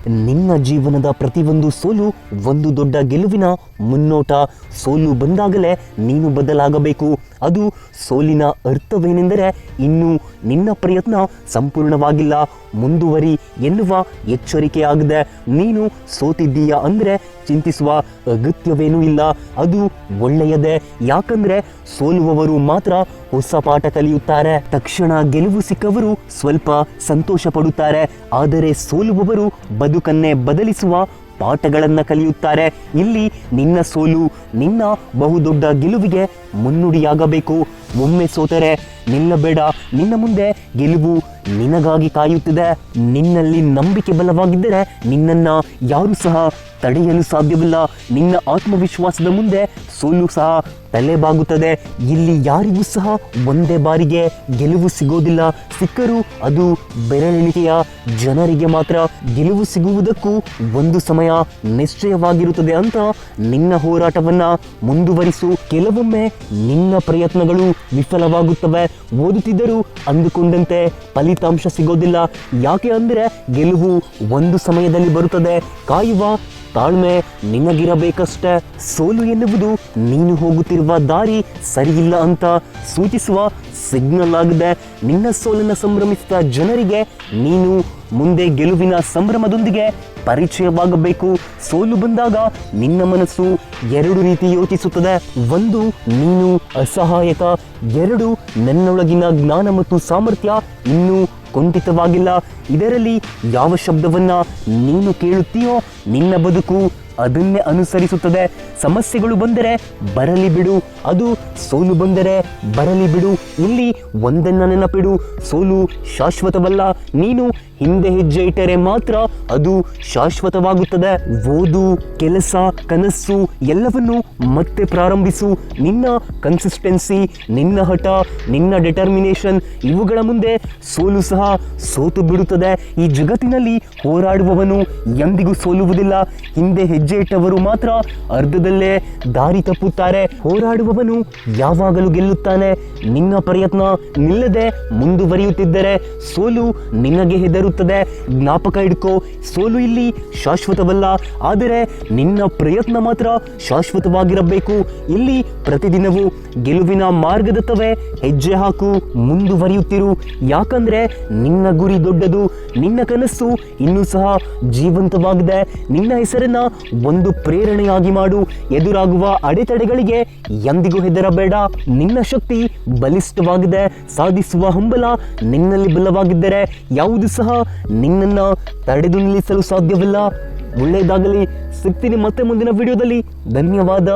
ನಿನ್ನ ಜೀವನದ ಪ್ರತಿಯೊಂದು ಸೋಲು ಒಂದು ದೊಡ್ಡ ಗೆಲುವಿನ ಮುನ್ನೋಟ. ಸೋಲು ಬಂದಾಗಲೇ ನೀನು ಬದಲಾಗಬೇಕು. ಅದು ಸೋಲಿನ ಅರ್ಥವೇನೆಂದರೆ ಇನ್ನೂ ನಿನ್ನ ಪ್ರಯತ್ನ ಸಂಪೂರ್ಣವಾಗಿಲ್ಲ, ಮುಂದುವರಿ ಎನ್ನುವ ಎಚ್ಚರಿಕೆಯಾಗಿದೆ. ನೀನು ಸೋತಿದ್ದೀಯ ಅಂದರೆ ಚಿಂತಿಸುವ ಅಗತ್ಯವೇನೂ ಇಲ್ಲ. ಅದು ಒಳ್ಳೆಯದೇ. ಯಾಕಂದ್ರೆ ಸೋಲುವವರು ಮಾತ್ರ ಹೊಸ ಪಾಠ ಕಲಿಯುತ್ತಾರೆ. ತಕ್ಷಣ ಗೆಲುವು ಸಿಕ್ಕವರು ಸ್ವಲ್ಪ ಸಂತೋಷ ಪಡುತ್ತಾರೆ, ಆದರೆ ಸೋಲುವವರು ಬದುಕನ್ನೇ ಬದಲಿಸುವ ಪಾಠಗಳನ್ನು ಕಲಿಯುತ್ತಾರೆ. ಇಲ್ಲಿ ನಿನ್ನ ಸೋಲು ನಿನ್ನ ಬಹುದೊಡ್ಡ ಗೆಲುವಿಗೆ ಮುನ್ನುಡಿಯಾಗಬೇಕು. ಒಮ್ಮೆ ಸೋತರೆ ನಿಲ್ಲಬೇಡ. ನಿನ್ನ ಮುಂದೆ ಗೆಲುವು ನಿನಗಾಗಿ ಕಾಯುತ್ತಿದೆ. ನಿನ್ನಲ್ಲಿ ನಂಬಿಕೆ ಬಲವಾಗಿದ್ದರೆ ನಿನ್ನನ್ನ ಯಾರು ಸಹ ತಡೆಯಲು ಸಾಧ್ಯವಿಲ್ಲ. ನಿನ್ನ ಆತ್ಮವಿಶ್ವಾಸದ ಮುಂದೆ ಸೋಲು ಸಹ ತಲೆಬಾಗುತ್ತದೆ. ಇಲ್ಲಿ ಯಾರಿಗೂ ಸಹ ಒಂದೇ ಬಾರಿಗೆ ಗೆಲುವು ಸಿಗೋದಿಲ್ಲ. ಸಿಕ್ಕರೂ ಅದು ಬೆರಳೆಣಿಕೆಯ ಜನರಿಗೆ ಮಾತ್ರ. ಗೆಲುವು ಸಿಗುವುದಕ್ಕೂ ಒಂದು ಸಮಯ ನಿಶ್ಚಯವಾಗಿರುತ್ತದೆ ಅಂತ ನಿನ್ನ ಹೋರಾಟವನ್ನ ಮುಂದುವರಿಸು. ಕೆಲವೊಮ್ಮೆ ನಿನ್ನ ಪ್ರಯತ್ನಗಳು ವಿಫಲವಾಗುತ್ತವೆ. ಓದುತ್ತಿದ್ದರೂ ಅಂದುಕೊಂಡಂತೆ ಫಲಿತಾಂಶ ಸಿಗೋದಿಲ್ಲ. ಯಾಕೆ ಅಂದರೆ ಗೆಲುವು ಒಂದು ಸಮಯದಲ್ಲಿ ಬರುತ್ತದೆ. ಕಾಯುವ ತಾಳ್ಮೆ ನಿನಗಿರಬೇಕಷ್ಟೇ. ಸೋಲು ಎನ್ನುವುದು ನೀನು ಹೋಗುತ್ತಿರುವ ದಾರಿ ಸರಿಯಿಲ್ಲ ಅಂತ ಸೂಚಿಸುವ ಸಿಗ್ನಲ್ ಆಗಿದೆ. ನಿನ್ನ ಸೋಲನ್ನು ಸಂಭ್ರಮಿಸಿದ ಜನರಿಗೆ ನೀನು ಮುಂದೆ ಗೆಲುವಿನ ಸಂಭ್ರಮದೊಂದಿಗೆ ಪರಿಚಯವಾಗಬೇಕು. ಸೋಲು ಬಂದಾಗ ನಿನ್ನ ಮನಸ್ಸು ಎರಡು ರೀತಿ ಯೋಚಿಸುತ್ತದೆ. ಒಂದು, ನೀನು ಅಸಹಾಯಕ. ಎರಡು, ನನ್ನೊಳಗಿನ ಜ್ಞಾನ ಮತ್ತು ಸಾಮರ್ಥ್ಯ ಇನ್ನೂ ಕುಂಠಿತವಾಗಿಲ್ಲ. ಇದರಲ್ಲಿ ಯಾವ ಶಬ್ದವನ್ನ ನೀನು ಕೇಳುತ್ತೀಯೋ ನಿನ್ನ ಬದುಕು ಅದನ್ನೇ ಅನುಸರಿಸುತ್ತದೆ. ಸಮಸ್ಯೆಗಳು ಬಂದರೆ ಬರಲಿ ಬಿಡು, ಅದು ಸೋಲು ಬಂದರೆ ಬರಲಿ ಬಿಡು. ಇಲ್ಲಿ ಒಂದನ್ನ ನೆನಪಿಡು, ಸೋಲು ಶಾಶ್ವತವಲ್ಲ. ನೀನು ಹಿಂದೆ ಹೆಜ್ಜೆ ಇಟ್ಟರೆ ಮಾತ್ರ ಅದು ಶಾಶ್ವತವಾಗುತ್ತದೆ. ಓದು, ಕೆಲಸ, ಕನಸು ಎಲ್ಲವನ್ನು ಮತ್ತೆ ಪ್ರಾರಂಭಿಸು. ನಿನ್ನ ಕನ್ಸಿಸ್ಟೆನ್ಸಿ, ನಿನ್ನ ಹಠ, ನಿನ್ನ ಡಿಟರ್ಮಿನೇಷನ್ ಇವುಗಳ ಮುಂದೆ ಸೋಲು ಸಹ ಸೋತು ಬಿಡುತ್ತದೆ. ಈ ಜಗತ್ತಿನಲ್ಲಿ ಹೋರಾಡುವವನು ಎಂದಿಗೂ ಸೋಲುವುದಿಲ್ಲ. ಹಿಂದೆ ಹೆಜ್ಜೆ ಇಟ್ಟವರು ಮಾತ್ರ ಅರ್ಧದಲ್ಲೇ ದಾರಿ ತಪ್ಪುತ್ತಾರೆ. ಹೋರಾಡುವವನು ಯಾವಾಗಲೂ ಗೆಲ್ಲುತ್ತಾನೆ. ನಿನ್ನ ಪ್ರಯತ್ನ ನಿಲ್ಲದೆ ಮುಂದುವರಿಯುತ್ತಿದ್ದರೆ ಸೋಲು ನಿನಗೆ ಹೆದರುತ್ತದೆ. ಜ್ಞಾಪಕ ಇಡ್ಕೋ, ಸೋಲು ಇಲ್ಲಿ ಶಾಶ್ವತವಲ್ಲ, ಆದರೆ ನಿನ್ನ ಪ್ರಯತ್ನ ಮಾತ್ರ ಶಾಶ್ವತವಾಗಿರಬೇಕು. ಇಲ್ಲಿ ಪ್ರತಿದಿನವೂ ಗೆಲುವಿನ ಮಾರ್ಗದತ್ತವೇ ಹೆಜ್ಜೆ ಹಾಕು, ಮುಂದುವರಿಯುತ್ತಿರು. ಯಾಕಂದ್ರೆ ನಿನ್ನ ಗುರಿ ದೊಡ್ಡದು, ನಿನ್ನ ಕನಸು ಇನ್ನೂ ಸಹ ಜೀವಂತವಾಗಿದೆ. ನಿನ್ನ ಹೆಸರನ್ನ ಒಂದು ಪ್ರೇರಣೆಯಾಗಿ ಮಾಡು. ಎದುರಾಗುವ ಅಡೆತಡೆಗಳಿಗೆ ಎಂದಿಗೂ ಹೆದರಬೇಡ. ನಿನ್ನ ಶಕ್ತಿ ಬಲಿಷ್ಠವಾಗಿದೆ. ಸಾಧಿಸುವ ಹಂಬಲ ನಿನ್ನಲ್ಲಿ ಬಲವಾಗಿದ್ದರೆ ಯಾವುದು ಸಹ ನಿನ್ನನ್ನ ತಡೆದು ನಿಲ್ಲಿಸಲು ಸಾಧ್ಯವಿಲ್ಲ. ಒಳ್ಳೆಯದಾಗಲಿ. ಸಿಗ್ತೀನಿ ಮತ್ತೆ ಮುಂದಿನ ವಿಡಿಯೋದಲ್ಲಿ. ಧನ್ಯವಾದ.